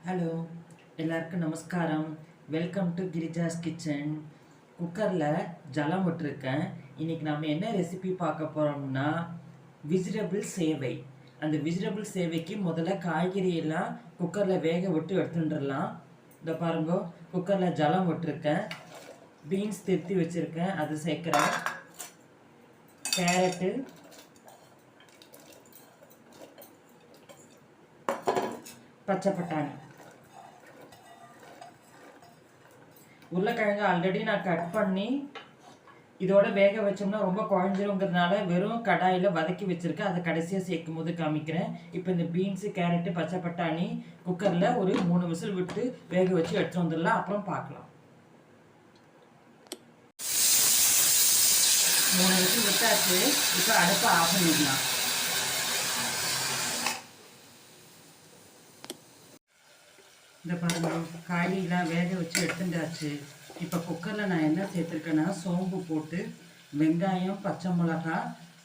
Hello, எல்லாருக்கும் நமஸ்காரம். Welcome to Girija's kitchen. குக்கரில் ஜலம் விட்டுருக்கேன். இன்றைக்கி நம்ம என்ன ரெசிபி பார்க்க போகிறோம்னா வெஜிடபிள் சேவை. அந்த வெஜிடபிள் சேவைக்கு முதல்ல காய்கறியெல்லாம் குக்கரில் வேக விட்டு எடுத்துட்டுடலாம். இந்த பாருங்க, குக்கரில் ஜலம் விட்டுருக்கேன். பீன்ஸ் திருத்தி வச்சுருக்கேன், அது சேர்க்குறேன். கேரட்டு, பச்சை பட்டாணி, உருளைக்கிழங்கு ஆல்ரெடி நான் கட் பண்ணி இதோட வேக வச்சோம்னா ரொம்ப குழஞ்சிருங்கிறதுனால வெறும் கடாயில் வதக்கி வச்சுருக்கேன். அதை கடைசியாக சேர்க்கும் போது காமிக்கிறேன். இப்போ இந்த பீன்ஸு, கேரட்டு, பச்சை பட்டாணி குக்கரில் ஒரு 3 விசில் விட்டு வேக வச்சு எடுத்து வந்துடலாம். அப்புறம் பார்க்கலாம். 3 விசில் விட்டாச்சு. இப்போ அடுப்பை ஆஃப் பண்ணிடலாம். இந்த பாருங்க, காய்கறிலாம் வேக வச்சு எடுத்துட்டாச்சு. இப்போ குக்கரில் நான் என்ன சேர்த்துருக்கேன்னா சோம்பு போட்டு வெங்காயம், பச்சை மிளகா,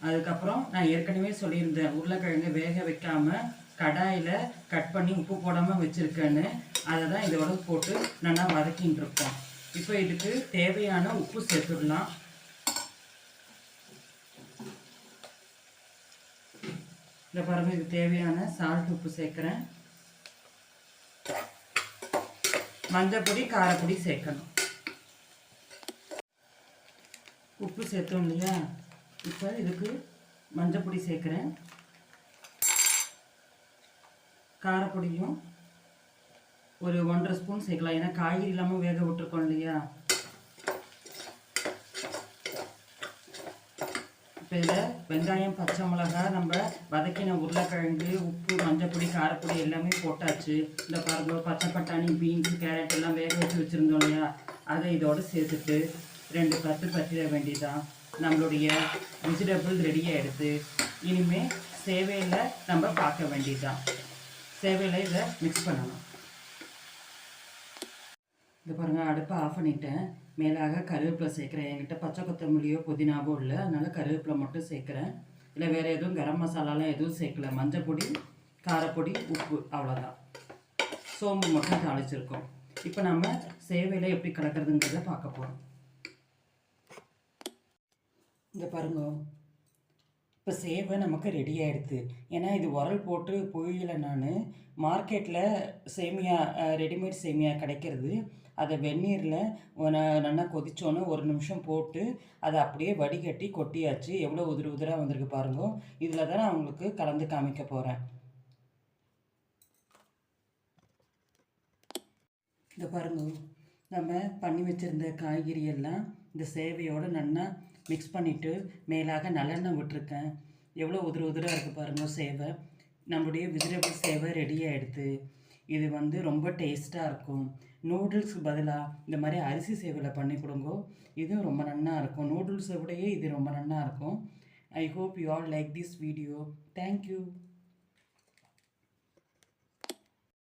அதுக்கப்புறம் நான் ஏற்கனவே சொல்லியிருந்தேன் உருளைக்கிழங்கு வேக வைக்காமல் கடாயில் கட் பண்ணி உப்பு போடாமல் வச்சுருக்கேன்னு. அதை தான் இதோட போட்டு நல்லா வதக்கின்னு இருக்கோம். இப்போ இதுக்கு தேவையான உப்பு சேர்த்துடலாம். இந்த பாருங்க, இது தேவையான சால்ட் உப்பு சேர்க்குறேன். மஞ்சப்பொடி, காரப்பொடி சேர்க்கணும். உப்பு சேர்த்தோம் இல்லையா, இப்போ இதுக்கு மஞ்சப்பொடி சேர்க்குறேன். காரப்பொடியும் ஒரு 1.5 ஸ்பூன் சேர்க்கலாம், ஏன்னா காய்கறி இல்லாமல் வேக விட்டுருக்கோம் இல்லையா. இப்போ இதில் வெங்காயம், பச்சை மிளகா, நம்ம வதக்கின உருளைக்கிழங்கு, உப்பு, மஞ்சப்பொடி, காரப்பொடி எல்லாமே போட்டாச்சு. இந்த பாருங்க, பச்சை பட்டாணி, பீன்ஸு, கேரட் எல்லாம் வேக வச்சு வச்சுருந்தோம் இல்லையா, அதை இதோடு சேர்த்துட்டு 2 பத்திட வேண்டியதான். நம்மளுடைய வெஜிடபிள் ரெடியாக எடுத்து இனிமேல் சேவையில் நம்ம பார்க்க வேண்டியதுதான். சேவையில் இதை மிக்ஸ் பண்ணணும். இது பாருங்கள், அடுப்பை ஆஃப் பண்ணிட்டேன். மேலாக கருவேப்பிலை சேர்க்குறேன். என்கிட்ட பச்சை கொத்தமல்லியோ புதினாவோ இல்லை, அதனால் கருவேப்பிலை மட்டும் சேர்க்குறேன். இல்லை வேறு எதுவும் கரம் மசாலாலாம் எதுவும் சேர்க்கல. மஞ்சள் பொடி, காரப்பொடி, உப்பு, அவ்வளோதான். சோம்பு மட்டும் தாளிச்சிருக்கோம். இப்போ நம்ம சேவையில் எப்படி கலக்கிறதுங்கிறத பார்க்க போகிறோம். இந்த பாருங்க, இப்போ சேவை நமக்கு ரெடி ஆகிடுது. ஏன்னா இது உரல் போட்டு பொழியலை. நான் மார்க்கெட்டில் சேமியா, ரெடிமேட் சேமியா கிடைக்கிறது. அதை வெந்நீரில் நல்லா கொதிச்சோன்னு 1 நிமிஷம் போட்டு அதை அப்படியே வடிகட்டி கொட்டியாச்சு. எவ்வளோ உதிராக வந்திருக்கு பாருங்க. இதில் தான் நான் உங்களுக்கு கலந்து காமிக்க போகிறேன். இந்த பாருங்க, நம்ம பண்ணி வச்சுருந்த காய்கறி எல்லாம் இந்த சேவையோடு நல்லா மிக்ஸ் பண்ணிவிட்டு மேலாக நல்லெண்ணெய் விட்டுருக்கேன். எவ்வளோ உதிராக இருக்குது பாருங்கள் சேவை. நம்மளுடைய வெஜிடபிள் சேவை ரெடியாக எடுத்து இது ரொம்ப டேஸ்ட்டாக இருக்கும். நூடுல்ஸுக்கு பதிலாக இந்த மாதிரி அரிசி சேவையில் பண்ணி கொடுங்க. இதுவும் ரொம்ப நல்லா இருக்கும். நூடுல்ஸை விடையே இது ரொம்ப நல்லா இருக்கும். I hope you all like this video. Thank you.